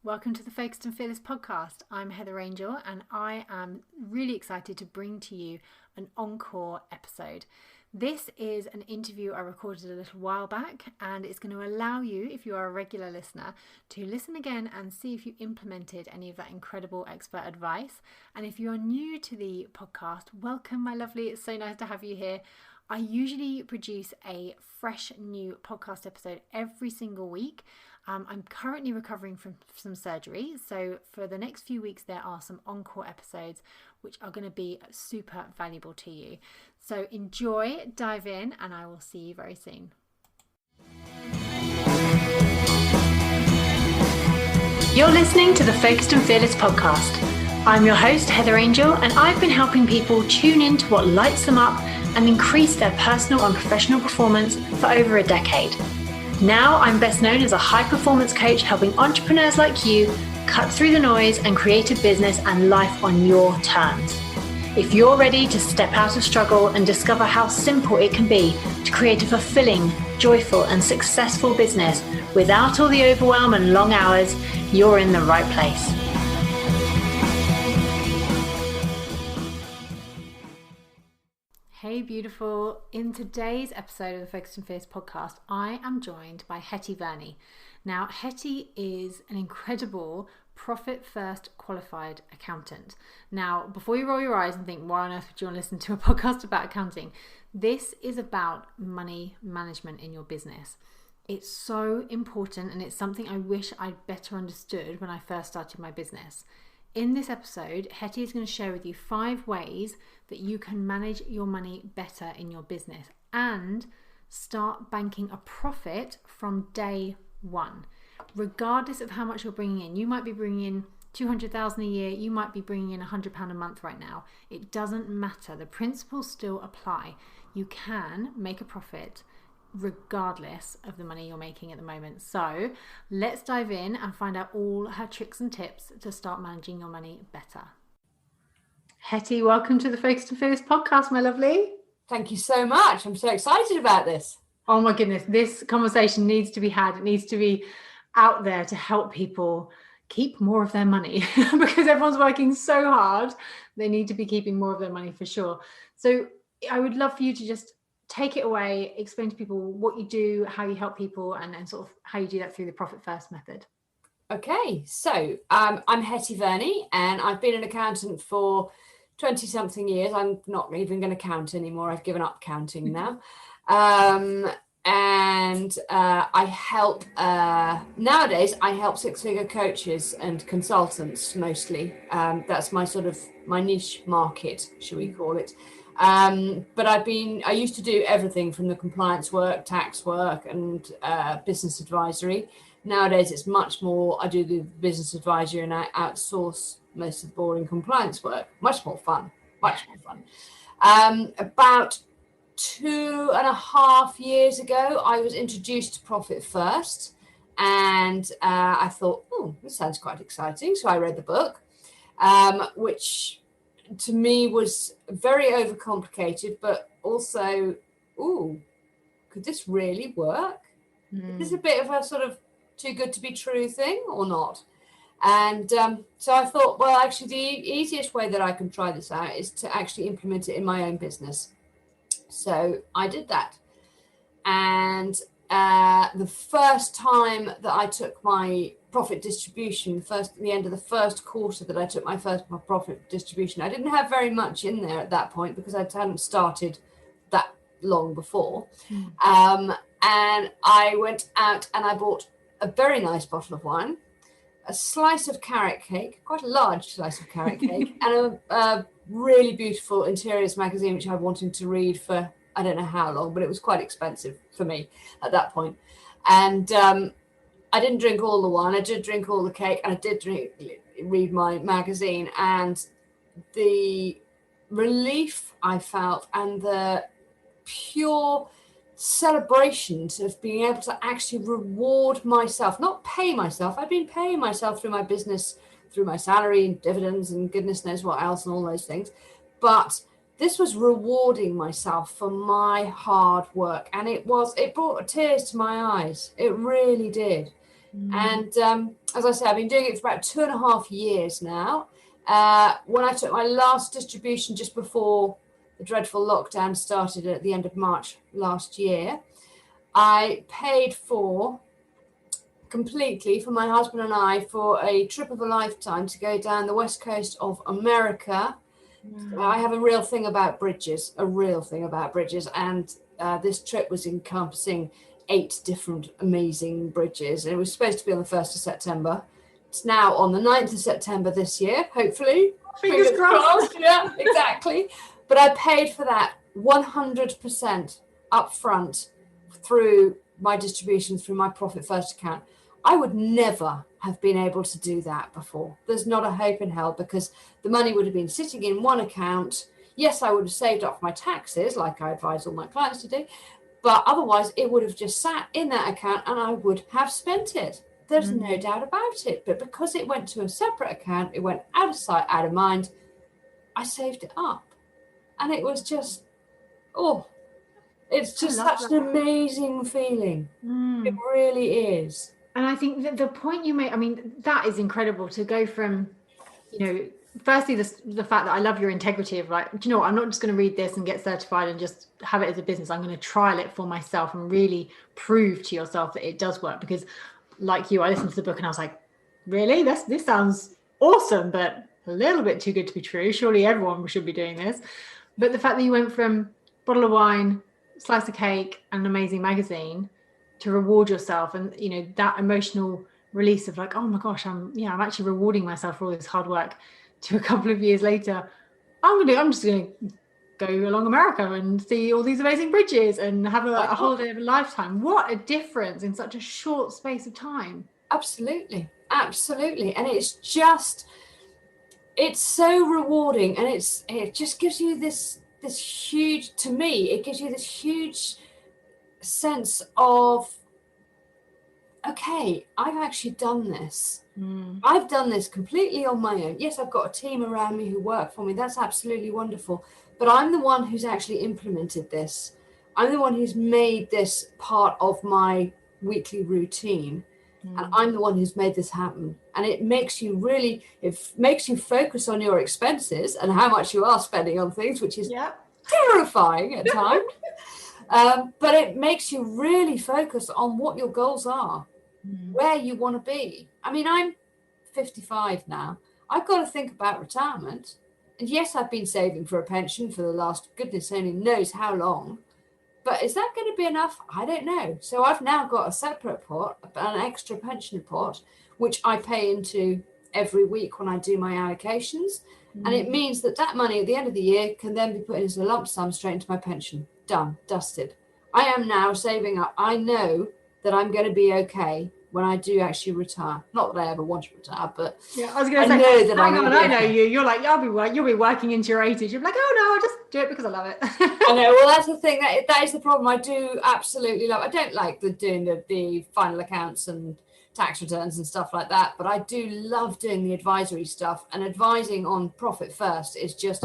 Welcome to the Focused and Fearless podcast. I'm Heather Angel and I am really excited to bring to you an encore episode. This is an interview I recorded a little while back, and it's going to allow you, if you are a regular listener, to listen again and see if you implemented any of that incredible expert advice. And if you're new to the podcast, welcome, my lovely. It's so nice to have you here. I usually produce a fresh new podcast episode every single week. I'm currently recovering from some surgery, so for the next few weeks there are some encore episodes which are going to be super valuable to you. So enjoy, dive in, and I will see you very soon. You're listening to the Focused and Fearless podcast. I'm your host, Heather Angel, and I've been helping people tune into what lights them up and increase their personal and professional performance for over a decade. Now I'm best known as a high-performance coach, helping entrepreneurs like you cut through the noise and create a business and life on your terms. If you're ready to step out of struggle and discover how simple it can be to create a fulfilling, joyful, and successful business without all the overwhelm and long hours, you're in the right place. Hey beautiful, in today's episode of the Focused and Fierce podcast, I am joined by Hetty Verney. Now, Hetty is an incredible profit first qualified accountant. Now, before you roll your eyes and think, why on earth would you want to listen to a podcast about accounting? This is about money management in your business. It's so important, and it's something I wish I'd better understood when I first started my business. In this episode, Hetty is going to share with you 5 ways that you can manage your money better in your business and start banking a profit from day one, regardless of how much you're bringing in. You might be bringing in 200,000 a year, you might be bringing in £100 a month right now. It doesn't matter. The principles still apply. You can make a profit regardless of the money you're making at the moment. So let's dive in and find out all her tricks and tips to start managing your money better. Hetty, welcome to the Focused and Fearless podcast, my lovely. Thank you so much. I'm so excited about this. Oh my goodness, this conversation needs to be had. It needs to be out there to help people keep more of their money because everyone's working so hard. They need to be keeping more of their money for sure. So I would love for you to just take it away, explain to people what you do, how you help people, and sort of how you do that through the profit first method. Okay, so I'm Hetty Verney, and I've been an accountant for 20 something years. I'm not even going to count anymore. I've given up counting now. I help, nowadays I help 6-figure coaches and consultants mostly. That's my niche market, shall we call it. But I used to do everything from the compliance work, tax work, and business advisory. Nowadays, it's much more, I do the business advisory and I outsource most of the boring compliance work. Much more fun. About 2.5 years ago, I was introduced to Profit First, and I thought, this sounds quite exciting. So I read the book, which to me was very overcomplicated, but also, could this really work? Is this a bit of a sort of too good to be true thing or not? And so I thought, well, actually the easiest way that I can try this out is to actually implement it in my own business. So I did that. And the first time that I took my profit distribution, the end of the first quarter that I took my first profit distribution, I didn't have very much in there at that point because I hadn't started that long before. And I went out and I bought a very nice bottle of wine, a slice of carrot cake, quite a large slice of carrot cake, and a really beautiful interiors magazine, which I wanted to read for I don't know how long, but it was quite expensive for me at that point. And I didn't drink all the wine. I did drink all the cake, and I did read my magazine. And the relief I felt and the pure celebrations of being able to actually reward myself, not pay myself. I've been paying myself through my business, through my salary and dividends and goodness knows what else and all those things. But this was rewarding myself for my hard work. And it brought tears to my eyes. It really did. And as I say, I've been doing it for about 2.5 years now. When I took my last distribution just before the dreadful lockdown started at the end of March last year, I paid completely for my husband and I for a trip of a lifetime to go down the west coast of America. I have a real thing about bridges, and this trip was encompassing 8 different amazing bridges. And it was supposed to be on the 1st of September. It's now on the 9th of September this year, hopefully. Fingers crossed. Yeah, exactly. But I paid for that 100% upfront through my distribution, through my Profit First account. I would never have been able to do that before. There's not a hope in hell, because the money would have been sitting in one account. Yes, I would have saved up my taxes, like I advise all my clients to do, but otherwise it would have just sat in that account and I would have spent it. There's no doubt about it. But because it went to a separate account, it went out of sight, out of mind, I saved it up. And it was just, it's just such an amazing feeling. It really is. And I think that the point you made, I mean, that is incredible to go from, firstly, the fact that I love your integrity of like, do you know what, I'm not just going to read this and get certified and just have it as a business. I'm going to trial it for myself and really prove to yourself that it does work. Because like you, I listened to the book and I was like, really? This sounds awesome, but a little bit too good to be true. Surely everyone should be doing this. But the fact that you went from bottle of wine, slice of cake, and an amazing magazine to reward yourself, and that emotional release of like, oh my gosh, I'm actually rewarding myself for all this hard work, to a couple of years later, I'm just gonna go along America and see all these amazing bridges and have a holiday of a lifetime. What a difference in such a short space of time. Absolutely. And it's so rewarding, and it just gives you this huge, to me, it gives you this huge sense of, okay, I've actually done this. I've done this completely on my own. Yes, I've got a team around me who work for me. That's absolutely wonderful. But I'm the one who's actually implemented this. I'm the one who's made this part of my weekly routine. And I'm the one who's made this happen. And it makes you focus on your expenses and how much you are spending on things, which is terrifying at times. But it makes you really focus on what your goals are, where you want to be. I mean, I'm 55 now. I've got to think about retirement. And yes, I've been saving for a pension for the last, goodness only knows how long. But is that going to be enough? I don't know. So I've now got a separate pot, an extra pension pot, which I pay into every week when I do my allocations. And it means that money at the end of the year can then be put in as a lump sum straight into my pension. Done, dusted. I am now saving up. I know that I'm going to be okay when I do actually retire. Not that I ever want to retire, but I was going to say, I know you. You're like, you'll be working into your 80s. You'll be like, oh no, I'll just do it because I love it. I know. Well, that's the thing. That is the problem. I do absolutely love. I don't like doing the final accounts and tax returns and stuff like that, but I do love doing the advisory stuff. And advising on Profit First it just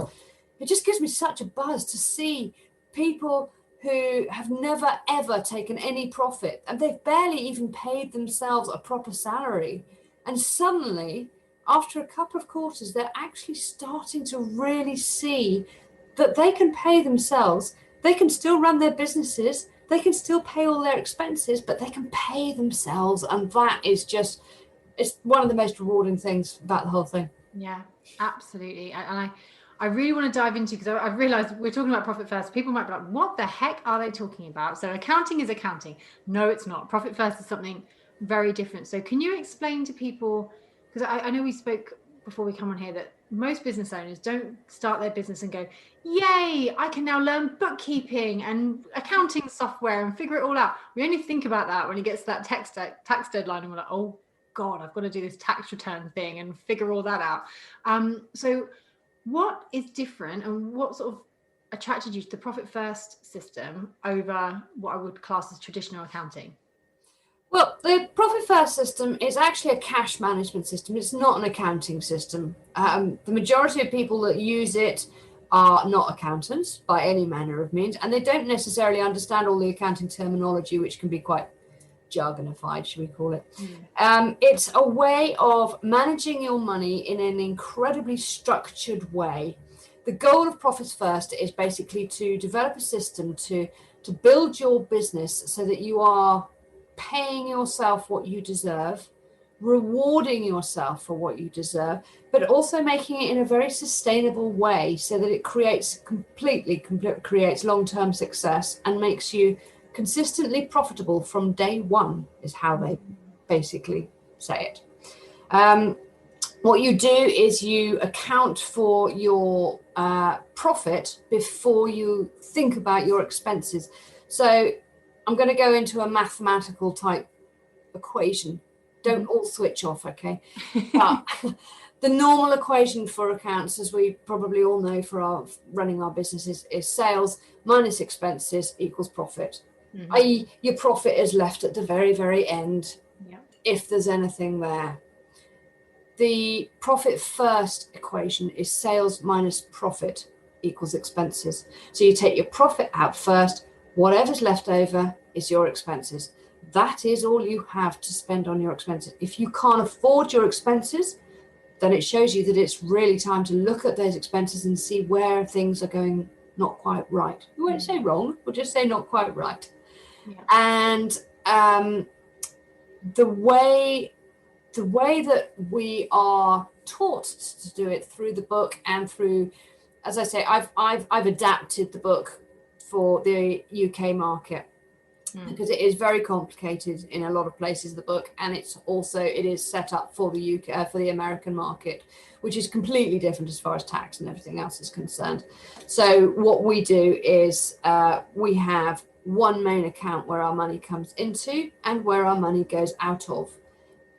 gives me such a buzz to see people who have never ever taken any profit, and they've barely even paid themselves a proper salary, and suddenly after a couple of quarters they're actually starting to really see that they can pay themselves, they can still run their businesses, they can still pay all their expenses, but they can pay themselves. And that is just, it's one of the most rewarding things about the whole thing. Yeah, absolutely. And I really want to dive into, because I've realized we're talking about Profit First. People might be like, what the heck are they talking about? So accounting is accounting. No, it's not. Profit First is something very different. So can you explain to people, because I know we spoke before we come on here that most business owners don't start their business and go, yay, I can now learn bookkeeping and accounting software and figure it all out. We only think about that when it gets to that tax deadline and we're like, oh God, I've got to do this tax return thing and figure all that out. So what is different, and what sort of attracted you to the Profit First system over what I would class as traditional accounting? Well, the Profit First system is actually a cash management system. It's not an accounting system. The majority of people that use it are not accountants by any manner of means, and they don't necessarily understand all the accounting terminology, which can be quite jargonified, should we call it? It's a way of managing your money in an incredibly structured way. The goal of Profits First is basically to develop a system to build your business so that you are paying yourself what you deserve, rewarding yourself for what you deserve, but also making it in a very sustainable way so that it creates long-term success and makes you consistently profitable from day one, is how they basically say it. What you do is you account for your profit before you think about your expenses. So I'm going to go into a mathematical type equation. Don't all switch off, okay? But the normal equation for accounts, as we probably all know for running our businesses, is sales minus expenses equals profit. I.e., your profit is left at the very, very end, if there's anything there. The Profit First equation is sales minus profit equals expenses. So you take your profit out first, whatever's left over is your expenses. That is all you have to spend on your expenses. If you can't afford your expenses, then it shows you that it's really time to look at those expenses and see where things are going not quite right. We won't say wrong, we'll just say not quite right. And the way that we are taught to do it through the book and through, as I say, I've adapted the book for the UK market because it is very complicated in a lot of places, the book, and it is set up for the UK, for the American market, which is completely different as far as tax and everything else is concerned. So what we do is we have one main account where our money comes into and where our money goes out of.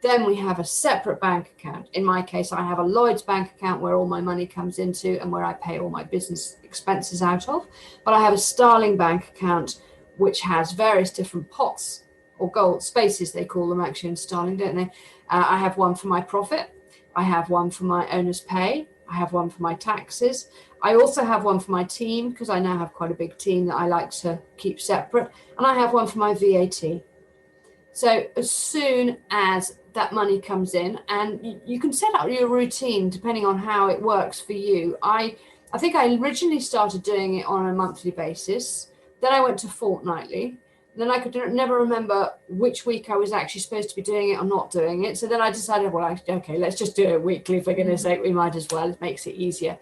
Then we have a separate bank account. In my case, I have a Lloyd's bank account where all my money comes into and where I pay all my business expenses out of. But I have a Starling bank account, which has various different pots or gold spaces, they call them actually in Starling, don't they? I have one for my profit. I have one for my owner's pay. I have one for my taxes. I also have one for my team because I now have quite a big team that I like to keep separate. And I have one for my VAT. So as soon as that money comes in, and you can set up your routine depending on how it works for you. I think I originally started doing it on a monthly basis. Then I went to fortnightly. Then I could never remember which week I was actually supposed to be doing it or not doing it. So then I decided, well, okay, let's just do it weekly. For goodness sake, we might as well. It makes it easier.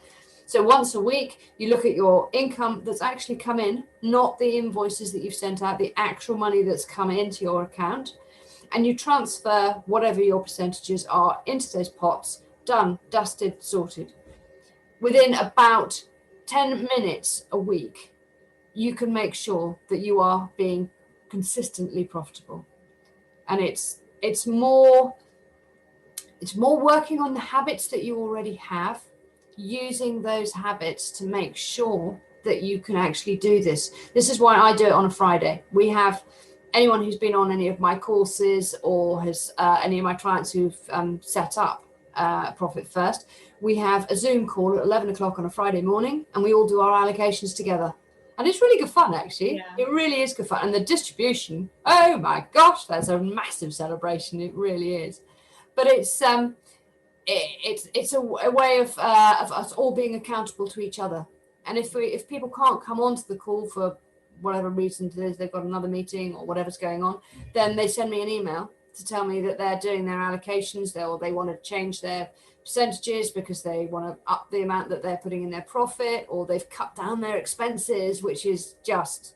So once a week, you look at your income that's actually come in, not the invoices that you've sent out, the actual money that's come into your account, and you transfer whatever your percentages are into those pots. Done, dusted, sorted. Within about 10 minutes a week, you can make sure that you are being consistently profitable. And it's more working on the habits that you already have, using those habits to make sure that you can actually do this. This is why I do it on a Friday. We have anyone who's been on any of my courses or has any of my clients who've set up Profit First, we have a Zoom call at 11 o'clock on a Friday morning, and we all do our allocations together. And it's really good fun, actually. It really is good fun. And the distribution, oh my gosh, there's a massive celebration. It really is. But it's a way of us all being accountable to each other. And if people can't come onto the call for whatever reason it is, they've got another meeting or whatever's going on, then they send me an email to tell me that they're doing their allocations, or they want to change their percentages because they want to up the amount that they're putting in their profit, or they've cut down their expenses, which is just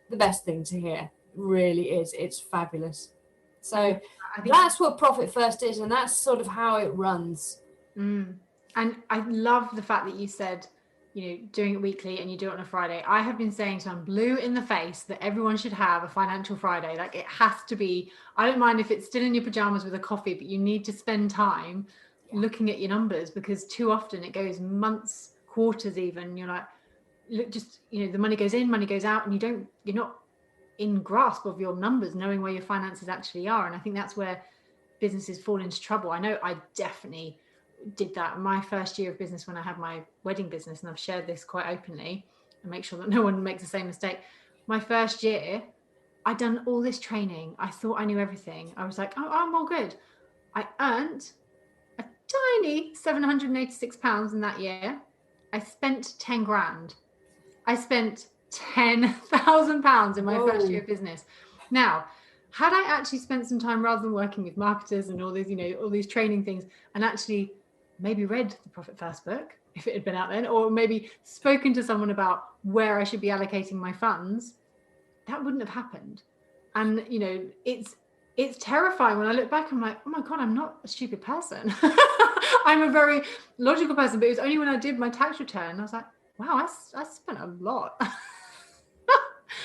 the best thing to hear. It really is. It's fabulous. So that's what Profit First is, and that's sort of how it runs. And I love the fact that you said, doing it weekly and you do it on a Friday. I have been saying to I'm blue in the face that everyone should have a financial Friday. Like, it has to be. I don't mind if it's still in your pajamas with a coffee, but you need to spend time looking at your numbers, because too often it goes months, quarters even. You're like, look, just, the money goes in, money goes out, and you're not in grasp of your numbers, knowing where your finances actually are. And I think that's where businesses fall into trouble. I know I definitely did that my first year of business when I had my wedding business, and I've shared this quite openly and make sure that no one makes the same mistake. My first year, I'd done all this training. I thought I knew everything. I was like, oh, I'm all good. I earned a tiny £786 in that year. I spent 10 grand. I spent £10,000 in my first year of business. Now, had I actually spent some time rather than working with marketers and all these, all these training things, and actually maybe read the Profit First book, if it had been out then, or maybe spoken to someone about where I should be allocating my funds, that wouldn't have happened. And, it's terrifying when I look back. I'm like, oh my God, I'm not a stupid person. I'm a very logical person. But it was only when I did my tax return, I was like, wow, I spent a lot.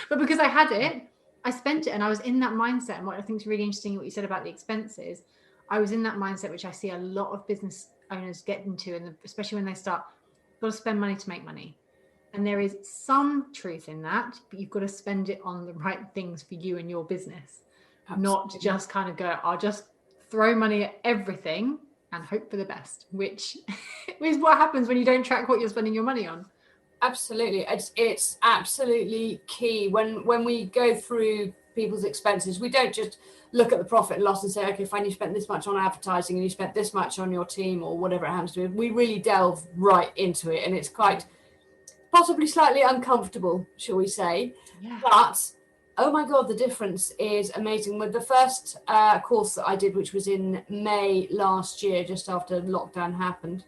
But because I had it, I spent it, and I was in that mindset. And what I think is really interesting, what you said about the expenses, I was in that mindset, which I see a lot of business owners get into, and especially when they start, got to spend money to make money. And there is some truth in that, but you've got to spend it on the right things for you and your business. Absolutely. Not just kind of go, I'll just throw money at everything and hope for the best, which is what happens when you don't track what you're spending your money on. Absolutely. It's absolutely key when we go through people's expenses. We don't just look at the profit and loss and say, okay, fine, you spent this much on advertising and you spent this much on your team or whatever it happens to be. We really delve right into it, and it's quite possibly slightly uncomfortable, shall we say. Yeah. But oh my God, the difference is amazing. With the first course that I did, which was in May last year, just after lockdown happened,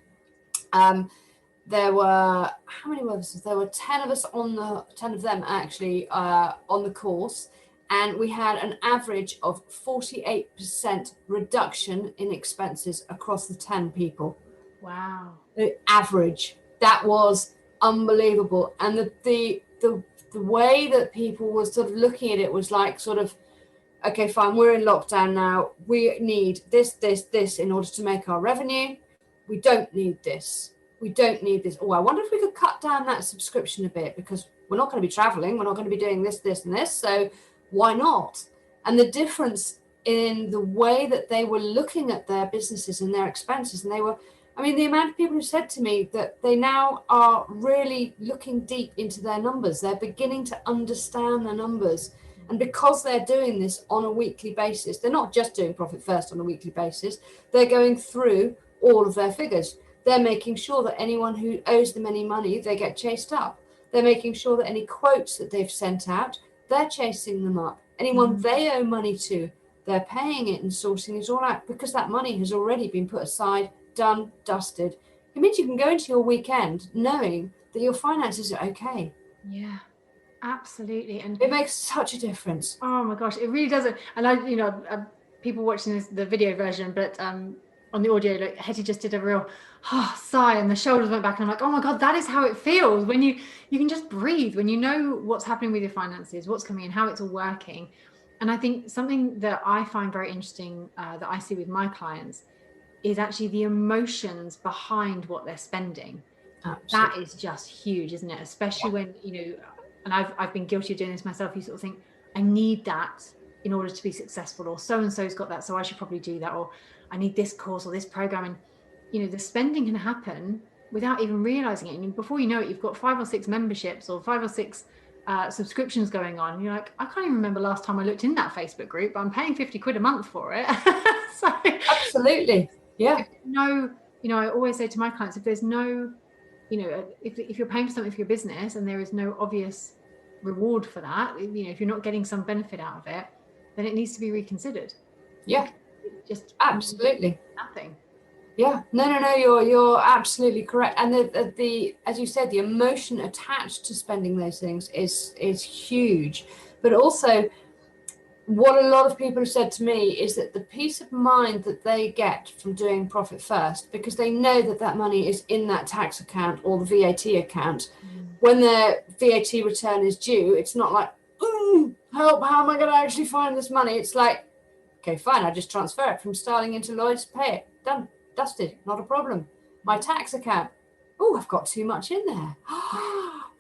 there were, how many of us? There were 10 of us 10 of them actually on the course. And we had an average of 48% reduction in expenses across the 10 people. Wow. The average. That was unbelievable. And the way that people were sort of looking at it was like sort of, okay, fine, we're in lockdown now. We need this in order to make our revenue. We don't need this. We don't need this. Oh, I wonder if we could cut down that subscription a bit, because we're not going to be traveling. We're not going to be doing this, and this. So why not? And the difference in the way that they were looking at their businesses and their expenses, and the amount of people who said to me that they now are really looking deep into their numbers. They're beginning to understand their numbers. And because they're doing this on a weekly basis, they're not just doing Profit First on a weekly basis. They're going through all of their figures. They're making sure that anyone who owes them any money, they get chased up. They're making sure that any quotes that they've sent out, they're chasing them up. Anyone they owe money to, they're paying it and sorting it all out, because that money has already been put aside, done, dusted. It means you can go into your weekend knowing that your finances are okay. Yeah, absolutely. And it makes such a difference. Oh my gosh, it really does. And people watching the video version, but on the audio, like Hetty just did a real sigh, and the shoulders went back, and I'm like, oh my God, that is how it feels when you can just breathe, when you know what's happening with your finances, what's coming in, how it's all working. And I think something that I find very interesting that I see with my clients is actually the emotions behind what they're spending. Absolutely. That is just huge, isn't it? Especially when, and I've been guilty of doing this myself. You sort of think, I need that in order to be successful, or so-and-so's got that, so I should probably do that, or I need this course or this program. And, the spending can happen without even realizing it. And before you know it, you've got 5 or 6 memberships or 5 or 6 subscriptions going on. And you're like, I can't even remember last time I looked in that Facebook group, but I'm paying 50 quid a month for it. So absolutely. Yeah. I always say to my clients, if there's no, if you're paying for something for your business and there is no obvious reward for that, if you're not getting some benefit out of it, then it needs to be reconsidered. Yeah. Just absolutely nothing. Yeah. No. You're absolutely correct. And the as you said, the emotion attached to spending those things is huge. But also, what a lot of people have said to me is that the peace of mind that they get from doing Profit First, because they know that money is in that tax account or the VAT account, when their VAT return is due, it's not like, help, how am I going to actually find this money? It's like, okay, fine, I just transfer it from Starling into Lloyd's, pay it, done, dusted, not a problem. My tax account, I've got too much in there.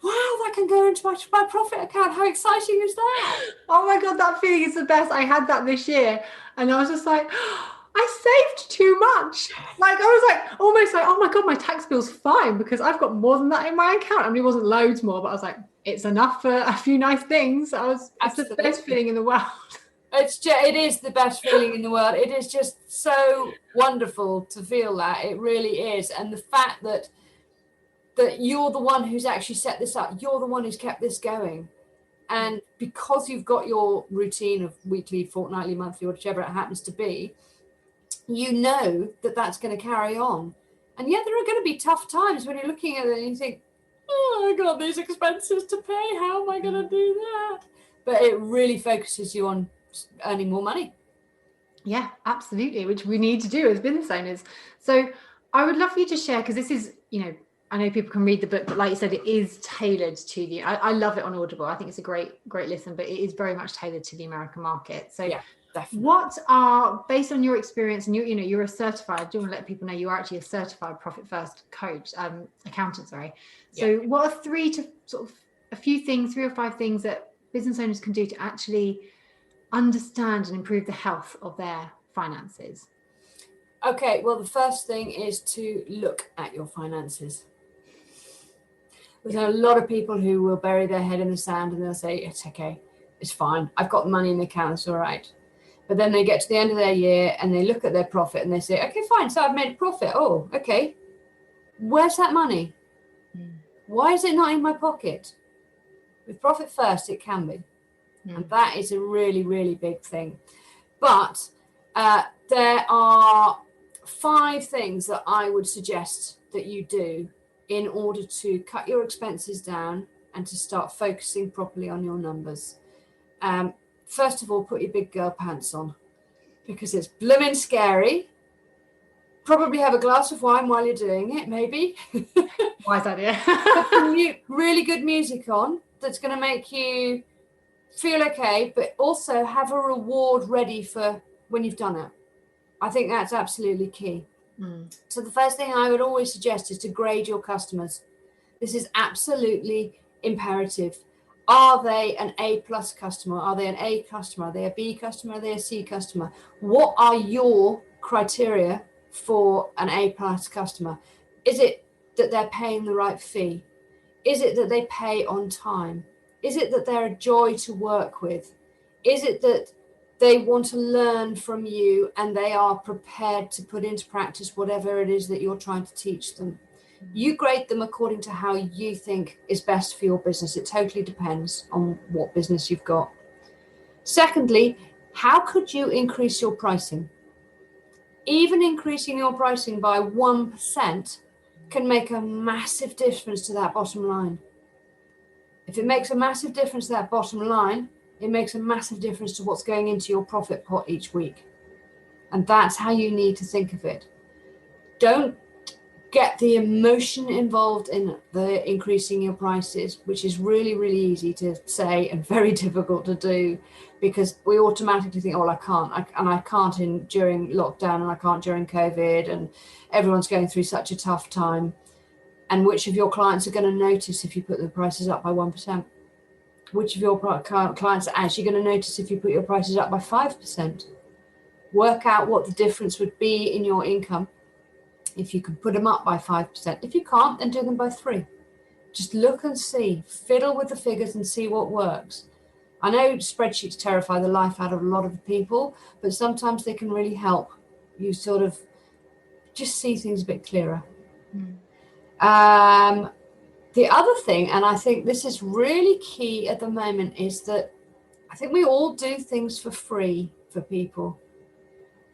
Wow, that can go into my profit account. How exciting is that? Oh my God, that feeling is the best. I had that this year, and I was just like, I I saved too much. Like I was like almost like, oh my God, my tax bill's fine because I've got more than that in my account. I mean, it wasn't loads more, but I was like, it's enough for a few nice things. It's the best feeling in the world. It is the best feeling in the world. It is just so wonderful to feel that. It really is. And the fact that you're the one who's actually set this up, you're the one who's kept this going. And because you've got your routine of weekly, fortnightly, monthly, or whichever it happens to be, you know that that's going to carry on. And yet there are going to be tough times when you're looking at it and you think, oh, I got these expenses to pay. How am I going to do that? But it really focuses you on earning more money. Yeah, absolutely, which we need to do as business owners. So I would love for you to share, because this is, I know people can read the book, but like you said, it is tailored to the, I love it on Audible. I think it's a great listen, but it is very much tailored to the American market. So yeah, definitely. What are, based on your experience, and you're a certified, I do want to let people know you are actually a certified Profit First coach, accountant, sorry. So what are three or five things that business owners can do to actually understand and improve the health of their finances? Okay, well, the first thing is to look at your finances. There's a lot of people who will bury their head in the sand and they'll say, it's okay, it's fine, I've got the money in the account, it's all right. But then they get to the end of their year and they look at their profit and they say, okay, fine, so I've made a profit. Oh, okay. Where's that money? Why is it not in my pocket? With Profit First, it can be. And that is a really, really big thing. But there are 5 things that I would suggest that you do in order to cut your expenses down and to start focusing properly on your numbers. First of all, put your big girl pants on, because it's blooming scary. Probably have a glass of wine while you're doing it, maybe. Wise idea. Put some really good music on that's going to make you feel okay, but also have a reward ready for when you've done it. I think that's absolutely key. So the first thing I would always suggest is to grade your customers. This is absolutely imperative. Are they an A+ customer? Are they an A customer? Are they a B customer? Are they a C customer? What are your criteria for an A+ customer? Is it that they're paying the right fee? Is it that they pay on time? Is it that they're a joy to work with? Is it that they want to learn from you and they are prepared to put into practice whatever it is that you're trying to teach them? You grade them according to how you think is best for your business. It totally depends on what business you've got. Secondly, how could you increase your pricing? Even increasing your pricing by 1% can make a massive difference to that bottom line. If it makes a massive difference to that bottom line, it makes a massive difference to what's going into your profit pot each week. And that's how you need to think of it. Don't get the emotion involved in the increasing your prices, which is really, really easy to say and very difficult to do, because we automatically think, oh, I can't during lockdown, and I can't during COVID, and everyone's going through such a tough time. And which of your clients are going to notice if you put the prices up by 1%? Which of your clients are actually going to notice if you put your prices up by 5%? Work out what the difference would be in your income if you can put them up by 5%. If you can't, then do them by 3%. Just look and see, fiddle with the figures and see what works. I know spreadsheets terrify the life out of a lot of people, but sometimes they can really help you sort of just see things a bit clearer. The other thing, and I think this is really key at the moment, is that I think we all do things for free for people.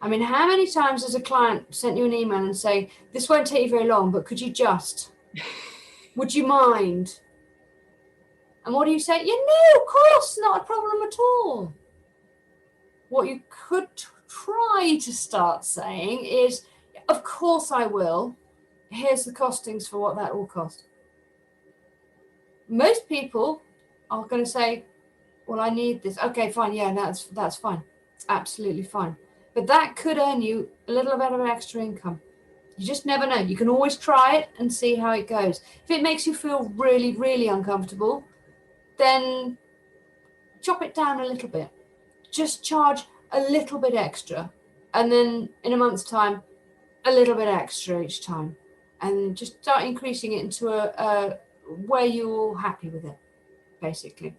I mean, how many times has a client sent you an email and say, this won't take you very long, but could you just, would you mind? And what do you say? Yeah, no, of course, not a problem at all. What you could try to start saying is, of course I will. Here's the costings for what that will cost. Most people are going to say, well, I need this. Okay, fine. Yeah, that's fine. It's absolutely fine. But that could earn you a little bit of extra income. You just never know. You can always try it and see how it goes. If it makes you feel really, really uncomfortable, then chop it down a little bit. Just charge a little bit extra and then in a month's time, a little bit extra each time, and just start increasing it into a where you're happy with it, basically.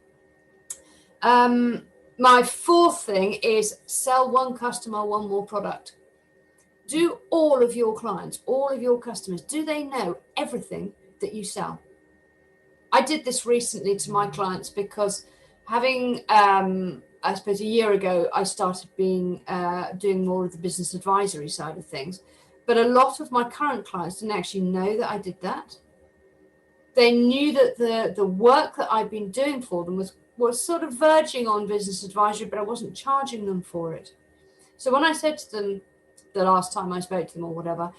My fourth thing is sell one customer, one more product. Do all of your clients, all of your customers, do they know everything that you sell? I did this recently to my clients because having, I suppose a year ago, I started doing more of the business advisory side of things. But a lot of my current clients didn't actually know that I did that. They knew that the work that I'd been doing for them was sort of verging on business advisory, but I wasn't charging them for it. So when I said to them the last time I spoke to them or whatever,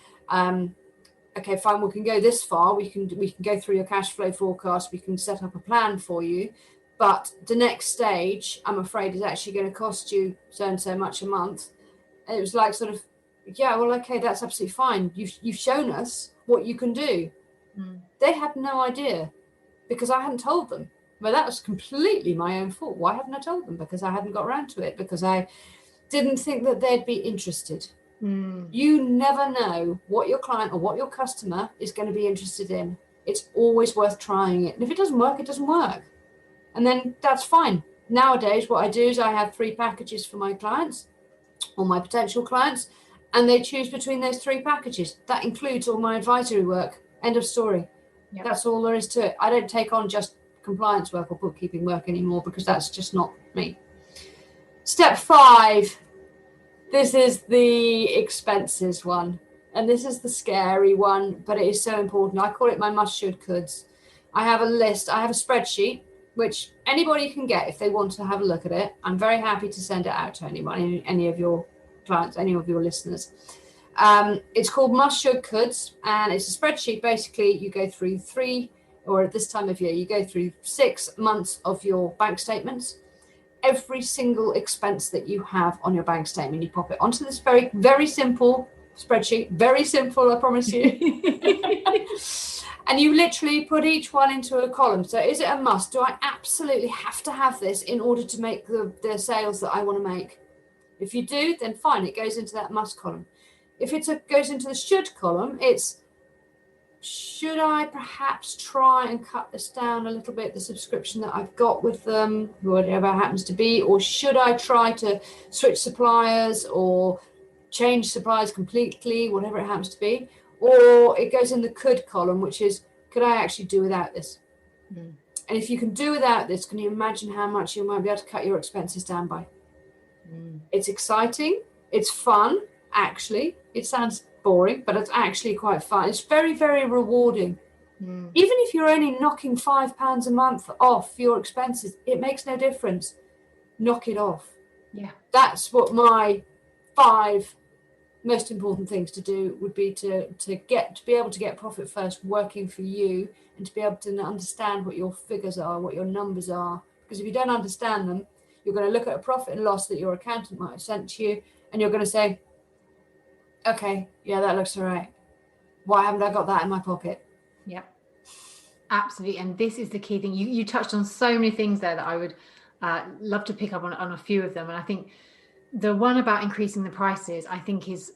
okay, fine, we can go this far. We can go through your cash flow forecast. We can set up a plan for you. But the next stage, I'm afraid, is actually going to cost you so and so much a month. And it was like sort of, yeah, well, okay, that's absolutely fine. You've shown us what you can do. They had no idea because I hadn't told them. But that was completely my own fault. Why hadn't I told them? Because I hadn't got around to it, because I didn't think that they'd be interested. You never know what your client or what your customer is going to be interested in. It's always worth trying it. And if it doesn't work, it doesn't work. And then that's fine. Nowadays, what I do is I have 3 packages for my clients or my potential clients, and they choose between those 3 packages. That includes all my advisory work. End of story. Yep. That's all there is to it. I don't take on just compliance work or bookkeeping work anymore because that's just not me. Step 5. This is the expenses one. And this is the scary one, but it is so important. I call it my must, should, coulds. I have a list. I have a spreadsheet, which anybody can get if they want to have a look at it. I'm very happy to send it out to anybody, any of your clients, any of your listeners. It's called Must, Should, Coulds, and it's a spreadsheet. Basically, you go through 3, or at this time of year, you go through 6 months of your bank statements. Every single expense that you have on your bank statement, you pop it onto this very, very simple spreadsheet. Very simple, I promise you. And you literally put each one into a column. So is it a must? Do I absolutely have to have this in order to make the sales that I want to make? If you do, then fine, it goes into that must column. If it goes into the should column, it's, should I perhaps try and cut this down a little bit, the subscription that I've got with them, whatever it happens to be, or should I try to switch suppliers or change suppliers completely, whatever it happens to be? Or it goes in the could column, which is, could I actually do without this? And if you can do without this, can you imagine how much you might be able to cut your expenses down by? It's exciting. It's fun, actually. It sounds boring, but it's actually quite fun. It's very, very rewarding. Even if you're only knocking £5 a month off your expenses, it makes no difference. Knock it off. Yeah. That's what my 5 most important things to do would be, to be able to get profit first working for you, and to be able to understand what your figures are, what your numbers are. Because if you don't understand them, you're going to look at a profit and loss that your accountant might have sent to you, and you're going to say, okay, yeah, that looks all right. Why haven't I got that in my pocket? Yep. Absolutely. And this is the key thing. You touched on so many things there that I would love to pick up on a few of them. And I think the one about increasing the prices, I think, is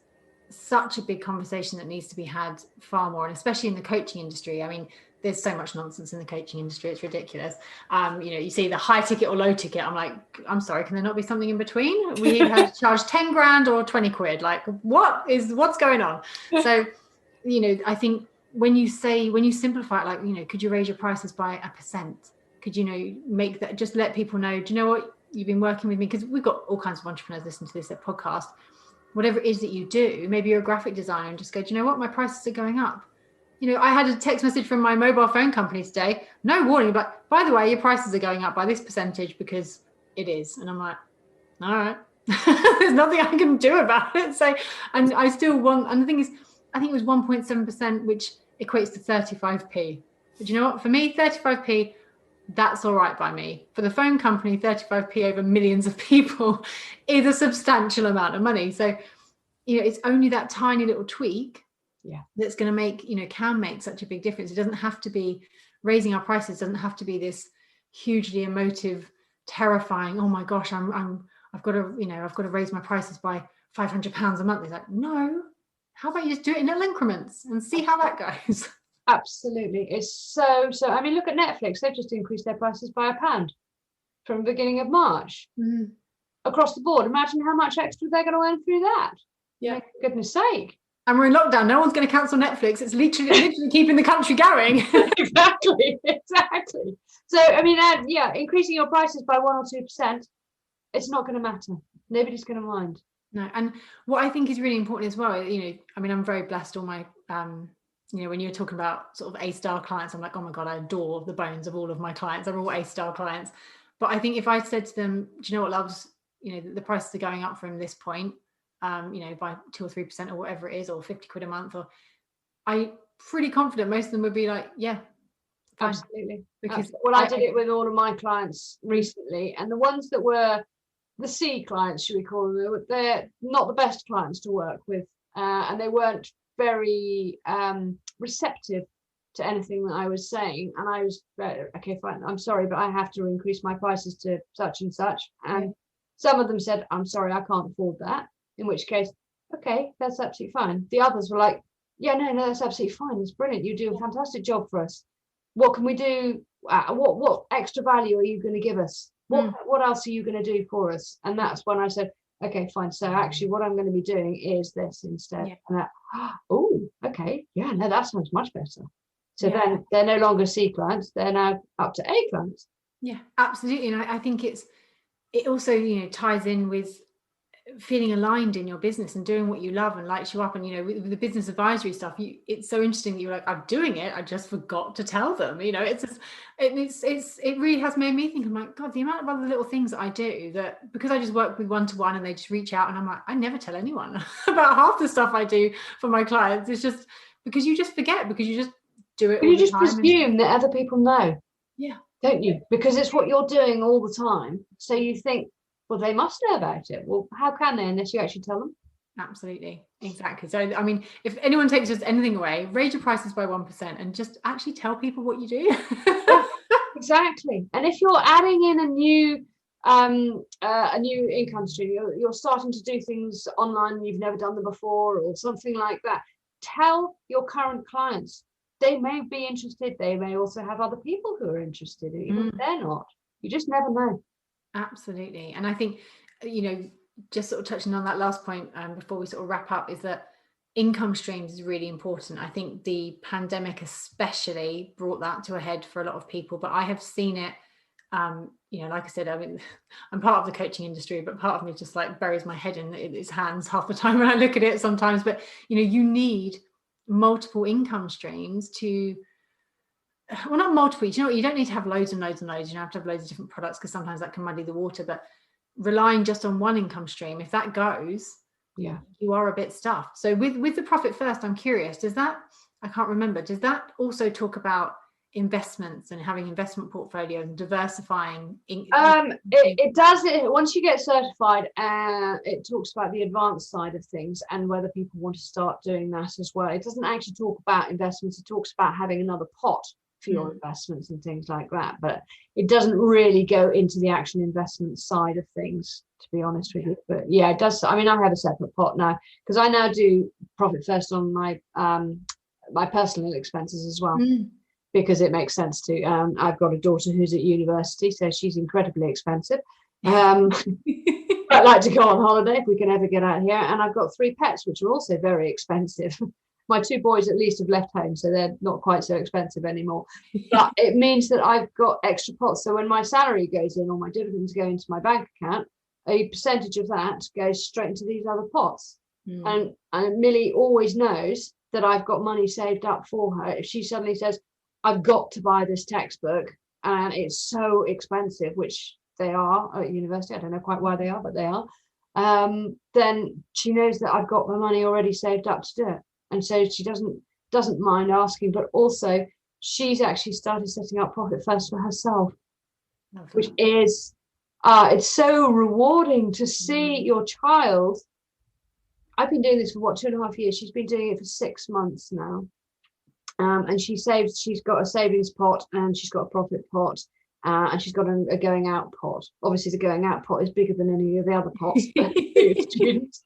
such a big conversation that needs to be had far more, and especially in the coaching industry. I mean, there's so much nonsense in the coaching industry, it's ridiculous. You see the high ticket or low ticket. I'm like, I'm sorry, can there not be something in between? We either have to charge 10 grand or 20 quid. Like, what's going on? So, I think when you simplify it, like, could you raise your prices by 1%? Could make that, just let people know, do you know what, you've been working with me, because we've got all kinds of entrepreneurs listening to this podcast. Whatever it is that you do, maybe you're a graphic designer, and just go, do you know what, my prices are going up. I had a text message from my mobile phone company today, no warning, but by the way, your prices are going up by this percentage because it is. And I'm like, all right, there's nothing I can do about it. So, and I still want, and the thing is, I think it was 1.7%, which equates to 35p. But you know what, for me, 35p, that's all right by me. For the phone company, 35p over millions of people is a substantial amount of money. So, it's only that tiny little tweak that's going to make, can make such a big difference. It doesn't have to be, raising our prices doesn't have to be this hugely emotive, terrifying, oh my gosh, I've got to raise my prices by £500 a month. He's like, no, how about you just do it in little increments and see how that goes? Absolutely. It's so, I mean, look at Netflix. They've just increased their prices by £1 from the beginning of March across the board. Imagine how much extra they're going to earn through that. Yeah. For goodness sake. And we're in lockdown. No one's going to cancel Netflix. It's literally keeping the country going. Exactly. So, I mean, increasing your prices by 1 or 2%, it's not going to matter. Nobody's going to mind. No. And what I think is really important as well, I mean, I'm very blessed. All my, when you're talking about sort of A-star clients, I'm like, oh my God, I adore the bones of all of my clients. They're all A-star clients. But I think if I said to them, do you know what, loves, the prices are going up from this point, by 2 or 3% or whatever it is, or 50 quid a month, or I'm pretty confident most of them would be like, yeah, fine. Absolutely. Because I did it with all of my clients recently, and the ones that were the C clients, should we call them, they're not the best clients to work with, and they weren't very receptive to anything that I was saying. And I was okay, fine, I'm sorry, but I have to increase my prices to such and such. And some of them said, I'm sorry, I can't afford that. In which case, okay, that's absolutely fine. The others were like, yeah, no, that's absolutely fine. It's brilliant. You do a fantastic job for us. What can we do? What extra value are you going to give us? What else are you going to do for us? And that's when I said, okay, fine. So actually what I'm going to be doing is this instead. Yeah. And oh, okay. Yeah, no, that sounds much better. So then they're no longer C clients. They're now up to A clients. Yeah, absolutely. And I think it also, ties in with feeling aligned in your business and doing what you love and lights you up. And with the business advisory stuff, it's so interesting that you're like, I'm doing it, I just forgot to tell them. It really has made me think, I'm like, God, the amount of other little things that I do, that because I just work with one-to-one and they just reach out, and I'm like, I never tell anyone about half the stuff I do for my clients. It's just because you just forget, because you just do it all you the just time. Presume that other people know, don't you? Yeah. Because it's what you're doing all the time, so you think, well, they must know about it. Well, how can they unless you actually tell them? Absolutely. Exactly. So, I mean, if anyone takes just anything away, raise your prices by 1% and just actually tell people what you do. Yeah, exactly. And if you're adding in a new income stream, you're starting to do things online and you've never done them before, or something like that, tell your current clients. They may be interested. They may also have other people who are interested, even if they're not. You just never know. Absolutely. And I think, just sort of touching on that last point before we sort of wrap up, is that income streams is really important. I think the pandemic especially brought that to a head for a lot of people, but I have seen it, like I said, I mean, I'm part of the coaching industry, but part of me just like buries my head in its hands half the time when I look at it sometimes. But, you need multiple income streams to, well, not multiple, you don't need to have loads and loads and loads. You don't have to have loads of different products, because sometimes that can muddy the water. But relying just on one income stream, if that goes, you are a bit stuffed. So with the Profit First, I'm curious, does that also talk about investments and having investment portfolios and diversifying? It does. Once you get certified, it talks about the advanced side of things and whether people want to start doing that as well. It doesn't actually talk about investments. It talks about having another pot for your investments and things like that, but it doesn't really go into the actual investment side of things, to be honest with you. But yeah, it does. I mean, I have a separate pot now, because I now do Profit First on my my personal expenses as well, because it makes sense to. I've got a daughter who's at university, so she's incredibly expensive. I'd like to go on holiday if we can ever get out here, and I've got 3 pets, which are also very expensive. My 2 boys at least have left home, so they're not quite so expensive anymore. But it means that I've got extra pots. So when my salary goes in or my dividends go into my bank account, a percentage of that goes straight into these other pots. And Millie always knows that I've got money saved up for her. If she suddenly says, I've got to buy this textbook and it's so expensive, which they are at university, I don't know quite why they are, but they are, then she knows that I've got my money already saved up to do it. And so she doesn't mind asking, but also she's actually started setting up Profit First for herself, which is, it's so rewarding to see your child. I've been doing this for 2.5 years. She's been doing it for 6 months now. And she's got a savings pot, and she's got a profit pot, and she's got a going out pot. Obviously the going out pot is bigger than any of the other pots for students.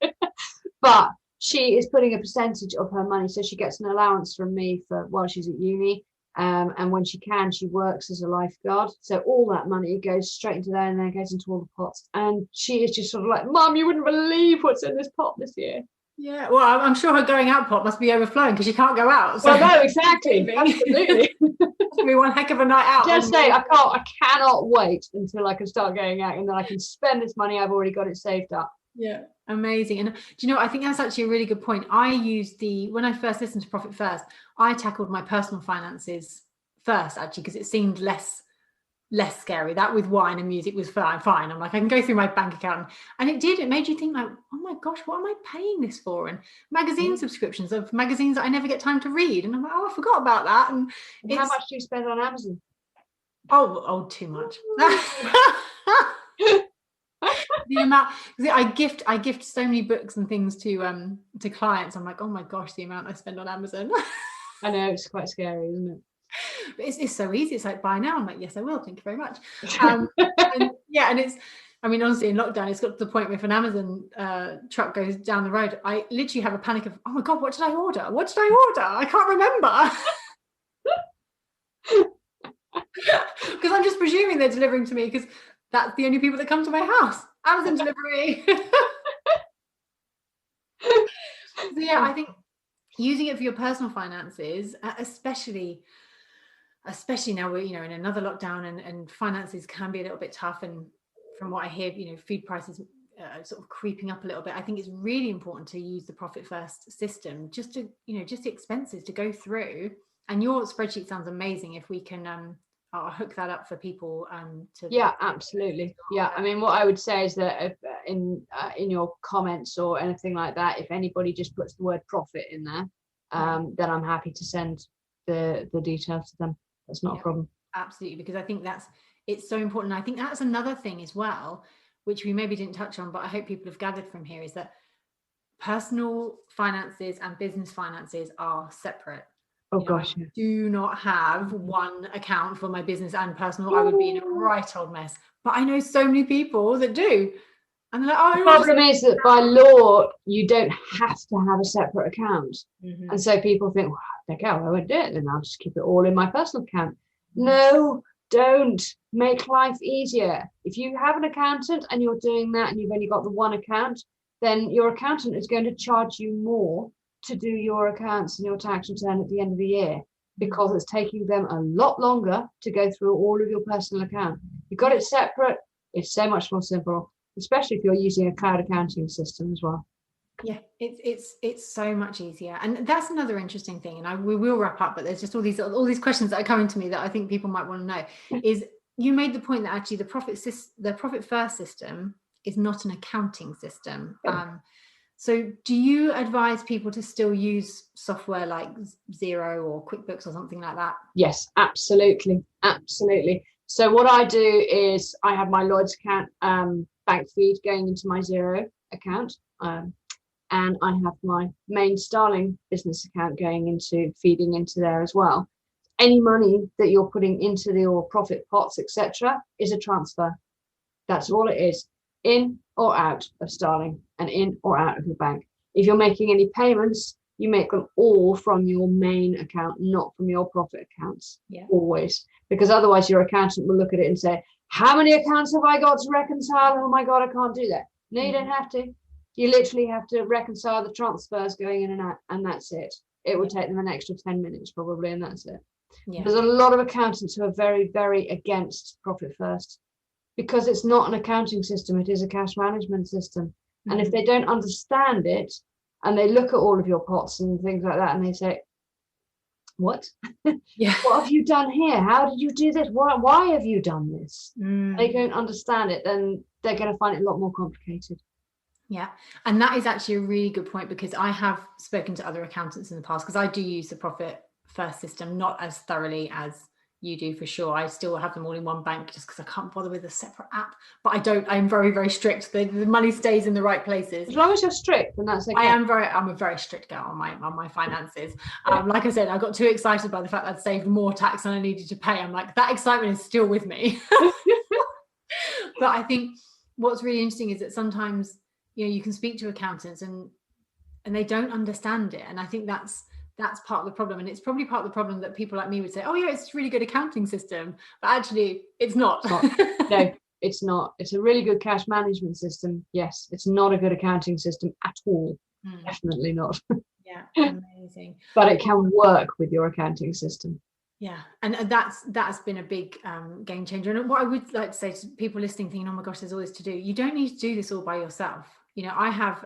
But she is putting a percentage of her money, so she gets an allowance from me for while she's at uni. And when she can, she works as a lifeguard. So all that money goes straight into there and then goes into all the pots. And she is just sort of like, Mum, you wouldn't believe what's in this pot this year. Yeah, well, I'm sure her going out pot must be overflowing because she can't go out. So. Well, no, exactly. Absolutely. It'll be one heck of a night out. Just say, I cannot wait until I can start going out and then I can spend this money. I've already got it saved up. Yeah, amazing. And do you know, I think that's actually a really good point. I used when I first listened to Profit First, I tackled my personal finances first, actually, because it seemed less scary. That with wine and music was fine. I'm like, I can go through my bank account. And it made you think like, oh my gosh, what am I paying this for? And magazine subscriptions of magazines that I never get time to read. And I'm like, oh, I forgot about that. And how much do you spend on Amazon? Oh, too much. The amount, I gift so many books and things to clients. I'm like, oh my gosh, the amount I spend on Amazon. I know, it's quite scary, isn't it? But it's so easy. It's like, buy now. I'm like, yes, I will. Thank you very much. And it's, I mean, honestly, in lockdown, it's got to the point where if an Amazon truck goes down the road, I literally have a panic of, oh my God, what did I order? I can't remember. Because I'm just presuming they're delivering to me because that's the only people that come to my house. Amazon delivery. So yeah, I think using it for your personal finances, especially now we're, in another lockdown and finances can be a little bit tough. And from what I hear, food prices sort of creeping up a little bit. I think it's really important to use the Profit First system just to, just the expenses to go through. And your spreadsheet sounds amazing. If we can, I'll hook that up for people. Yeah, absolutely. Yeah, I mean, what I would say is that if, in your comments or anything like that, if anybody just puts the word profit in there, then I'm happy to send the details to them. That's not a problem. Absolutely, because I think it's so important. I think that's another thing as well, which we maybe didn't touch on, but I hope people have gathered from here, is that personal finances and business finances are separate. Oh gosh, I do not have one account for my business and personal. I would be in a right old mess. But I know so many people that do. And they're like, the problem is that by law, you don't have to have a separate account. Mm-hmm. And so people think, well, okay, I won't do it, then I'll just keep it all in my personal account. Mm-hmm. No, don't. Make life easier. If you have an accountant and you're doing that and you've only got the one account, then your accountant is going to charge you more to do your accounts and your tax return at the end of the year, because it's taking them a lot longer to go through all of your personal account. You've got it separate. It's so much more simple, especially if you're using a cloud accounting system as well. Yeah, it's so much easier. And that's another interesting thing. And we will wrap up, but there's just all these questions that are coming to me that I think people might want to know. Is you made the point that actually the Profit First system is not an accounting system. So do you advise people to still use software like Xero or QuickBooks or something like that? Yes, absolutely. So what I do is I have my Lloyd's account bank feed going into my Xero account, and I have my main Starling business account feeding into there as well. Any money that you're putting into your profit pots, etc., is a transfer. That's all it is. In or out of Starling and in or out of your bank. If you're making any payments, you make them all from your main account, not from your profit accounts. Yeah. Always. Because otherwise your accountant will look at it and say, how many accounts have I got to reconcile? Oh my God, I can't do that. No, you don't have to. You literally have to reconcile the transfers going in and out, and that's it. It would take them an extra 10 minutes probably, and that's it. Yeah. There's a lot of accountants who are very, very against Profit First, because it's not an accounting system, it is a cash management system. Mm-hmm. And if they don't understand it and they look at all of your pots and things like that and they say, what? Yeah. What have you done here? How did you do this? Why have you done this? They don't understand it, then they're going to find it a lot more complicated. Yeah. And that is actually a really good point, because I have spoken to other accountants in the past, because I do use the Profit First system, not as thoroughly as you do for sure. I still have them all in one bank just because I can't bother with a separate app. But I'm very, very strict. The money stays in the right places. As long as you're strict, then that's okay. I'm a very strict girl on my finances. Like I said, I got too excited by the fact that I'd saved more tax than I needed to pay. I'm like, that excitement is still with me. But I think what's really interesting is that sometimes, you can speak to accountants and and they don't understand it. And I think that's part of the problem. And it's probably part of the problem that people like me would say, oh yeah, it's a really good accounting system, but actually it's not. No, it's not. It's a really good cash management system. Yes, it's not a good accounting system at all. Definitely not. Yeah, amazing. But it can work with your accounting system. Yeah, and that's been a big game changer. And what I would like to say to people listening, thinking, oh my gosh, there's all this to do. You don't need to do this all by yourself. You know, I have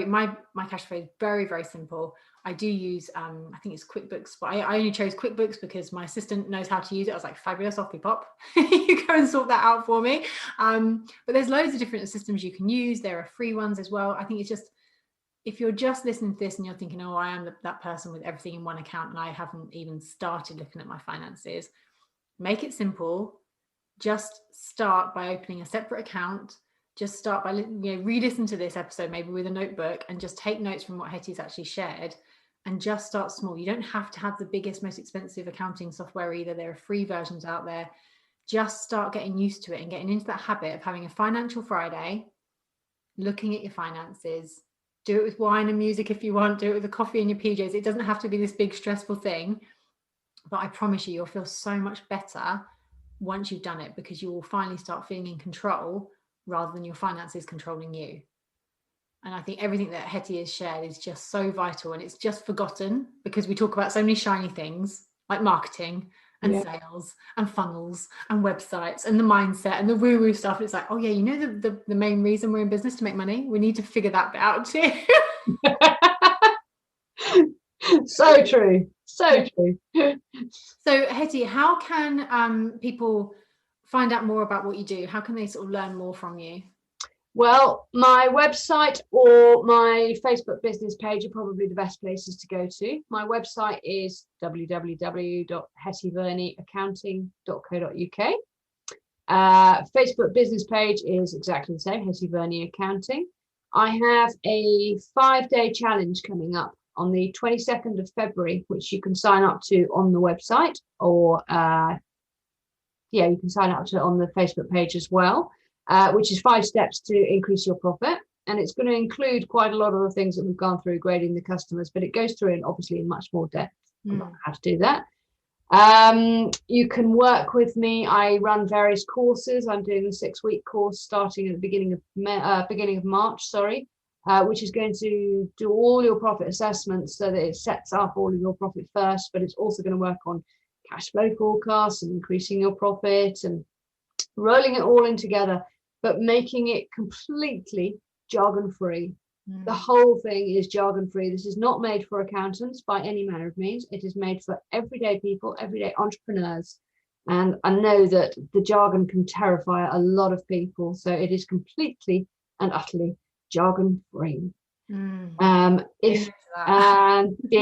my cash flow is very, very simple. I do use I think it's QuickBooks, but I only chose QuickBooks because my assistant knows how to use it. I was like, fabulous, off we pop. You go and sort that out for me. But there's loads of different systems you can use. There are free ones as well. I think it's just, if you're just listening to this and you're thinking, oh, I am that person with everything in one account and I haven't even started looking at my finances, make it simple. Just start by opening a separate account. Just start by re-listen to this episode, maybe with a notebook, and just take notes from what Hetty's actually shared, and just start small. You don't have to have the biggest, most expensive accounting software either. There are free versions out there. Just start getting used to it and getting into that habit of having a financial Friday, looking at your finances. Do it with wine and music if you want. Do it with a coffee and your PJs. It doesn't have to be this big stressful thing, but I promise you'll feel so much better once you've done it, because you will finally start feeling in control rather than your finances controlling you. And I think everything that Hetty has shared is just so vital, and it's just forgotten because we talk about so many shiny things like marketing and sales and funnels and websites and the mindset and the woo-woo stuff. It's like, oh yeah, you know, the main reason we're in business, to make money. We need to figure that bit out too. So true. So true. So Hetty, how can people find out more about what you do? How can they sort of learn more from you? Well, my website or my Facebook business page are probably the best places to go to. My website is www.hettyburneyaccounting.co.uk. Facebook business page is exactly the same, Hetty Burney Accounting. I have a 5-day challenge coming up on the 22nd of February, which you can sign up to on the website, or you can sign up to it on the Facebook page as well. Which is 5 steps to increase your profit. And it's going to include quite a lot of the things that we've gone through, grading the customers, but it goes through it obviously in much more depth about how to do that. You can work with me. I run various courses. I'm doing a 6-week course starting at the beginning of March, which is going to do all your profit assessments so that it sets up all of your profit first, but it's also going to work on cash flow forecasts and increasing your profit and rolling it all in together, but making it completely jargon free. The whole thing is jargon free. This is not made for accountants by any manner of means. It is made for everyday people, everyday entrepreneurs. And I know that the jargon can terrify a lot of people. So it is completely and utterly jargon free. The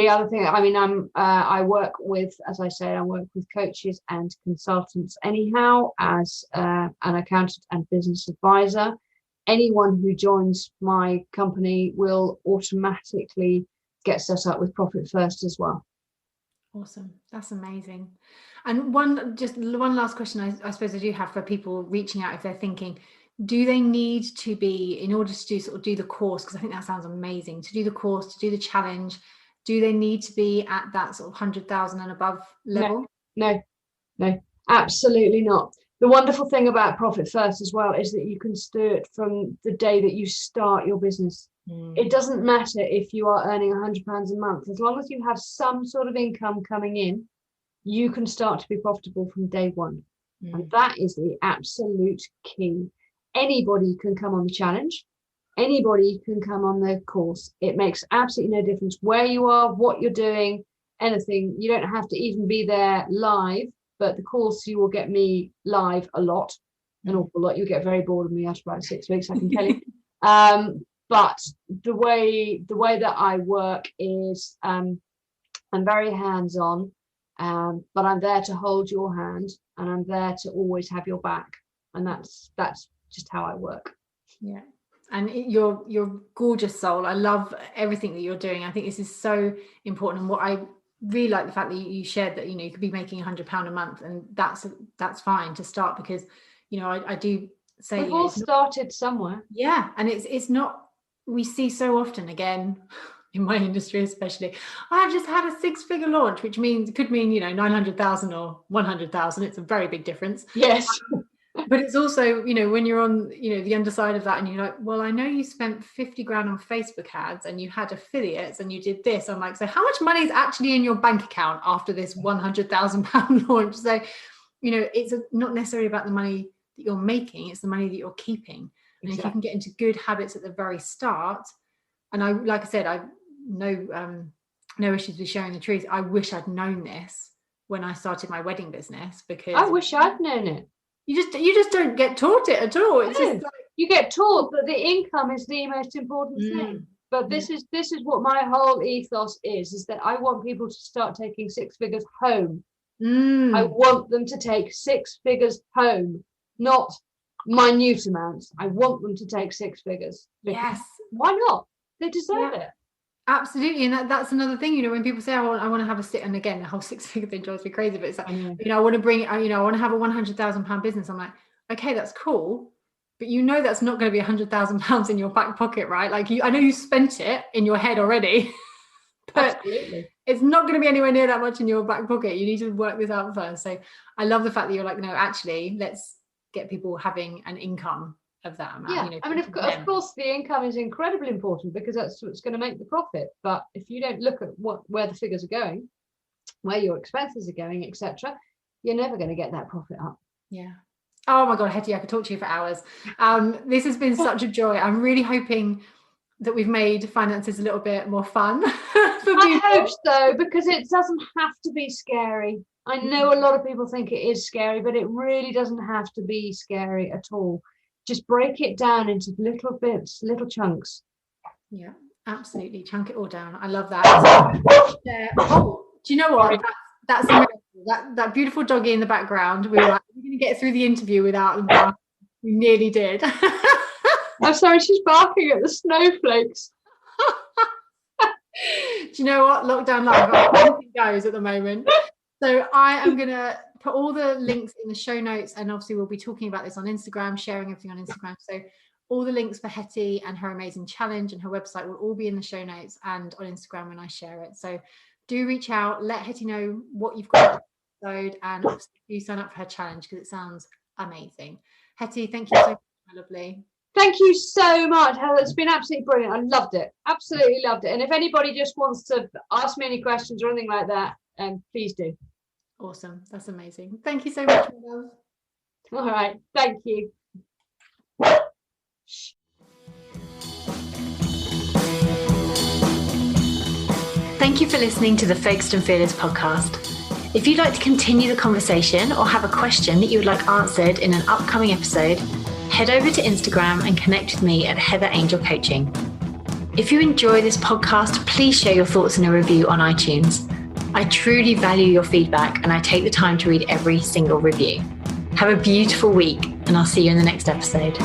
other thing, I mean, I work with, as I say, I work with coaches and consultants anyhow as an accountant and business advisor. Anyone who joins my company will automatically get set up with Profit First as well. Awesome. That's amazing. And one last question I suppose I do have for people reaching out, if they're thinking, do they need to be, in order to do the course, because I think that sounds amazing, to do the course, to do the challenge, do they need to be at that sort of 100,000 and above level? No, absolutely not. The wonderful thing about Profit First as well is that you can do it from the day that you start your business. It doesn't matter if you are earning £100 a month. As long as you have some sort of income coming in, you can start to be profitable from day one. And that is the absolute key. Anybody can come on the challenge. Anybody can come on the course. It makes absolutely no difference where you are, what you're doing, anything. You don't have to even be there live, but the course, you will get me live a lot, an awful lot. You'll get very bored of me after about 6 weeks, I can tell you. But the way that I work is I'm very hands-on, but I'm there to hold your hand, and I'm there to always have your back. And that's just how I work. Yeah. And you're gorgeous soul. I love everything that you're doing. I think this is so important. And what I really like the fact that you shared that, you could be making £100 a month, and that's fine to start, because, I do say we've all started somewhere. Yeah. And it's not we see so often, again, in my industry especially, I've just had a 6-figure launch, which could mean, 900,000 or 100,000. It's a very big difference. Yes. But it's also, when you're on, the underside of that and you're like, well, I know you spent 50 grand on Facebook ads and you had affiliates and you did this. I'm like, so how much money is actually in your bank account after this 100,000 pound launch? So, it's not necessarily about the money that you're making, it's the money that you're keeping. And If you can get into good habits at the very start, and like I said, I no issues with sharing the truth. I wish I'd known this when I started my wedding business, because I wish I'd known it. You just don't get taught it at all. It's just like, you get taught that the income is the most important thing. But this is what my whole ethos is that I want people to start taking 6 figures home. I want them to take 6 figures home, not minute amounts. I want them to take 6 figures. Yes. Why not? They deserve it. Absolutely. And that's another thing, when people say, I want to have a sit, and again, the whole 6-figure thing drives me crazy, but it's like, I want to bring, I want to have a 100,000 pound business. I'm like, okay, that's cool. But that's not going to be 100,000 pounds in your back pocket, right? Like I know you spent it in your head already, but Absolutely. It's not going to be anywhere near that much in your back pocket. You need to work this out first. So I love the fact that you're like, no, actually, let's get people having an income of that amount. Yeah, of course, the income is incredibly important because that's what's going to make the profit. But if you don't look at where the figures are going, where your expenses are going, etc., you're never going to get that profit up. Yeah. Oh my God, Hetty, I could talk to you for hours. This has been such a joy. I'm really hoping that we've made finances a little bit more fun for people. I hope so, because it doesn't have to be scary. I know a lot of people think it is scary, but it really doesn't have to be scary at all. Just break it down into little bits, little chunks. Yeah, absolutely. Chunk it all down. I love that. Oh, do you know what? That's amazing. That beautiful doggy in the background. We were like, we're going to get through the interview without them barking. We nearly did. I'm sorry, she's barking at the snowflakes. Do you know what? Lockdown life, anything goes at the moment. So I am going to put all the links in the show notes, and obviously we'll be talking about this on Instagram, sharing everything on Instagram. So all the links for Hetty and her amazing challenge and her website will all be in the show notes and on Instagram when I share it. So do reach out, let Hetty know what you've got in the episode, and obviously do sign up for her challenge because it sounds amazing. Hetty, thank you so much, my lovely. Thank you so much, Heather. It's been absolutely brilliant. I loved it. Absolutely loved it. And if anybody just wants to ask me any questions or anything like that, please do. Awesome. That's amazing. Thank you so much, my love. All right. Thank you. Thank you for listening to the Focused and Fearless podcast. If you'd like to continue the conversation or have a question that you would like answered in an upcoming episode, head over to Instagram and connect with me at Heather Angel Coaching. If you enjoy this podcast, please share your thoughts in a review on iTunes. I truly value your feedback and I take the time to read every single review. Have a beautiful week, and I'll see you in the next episode.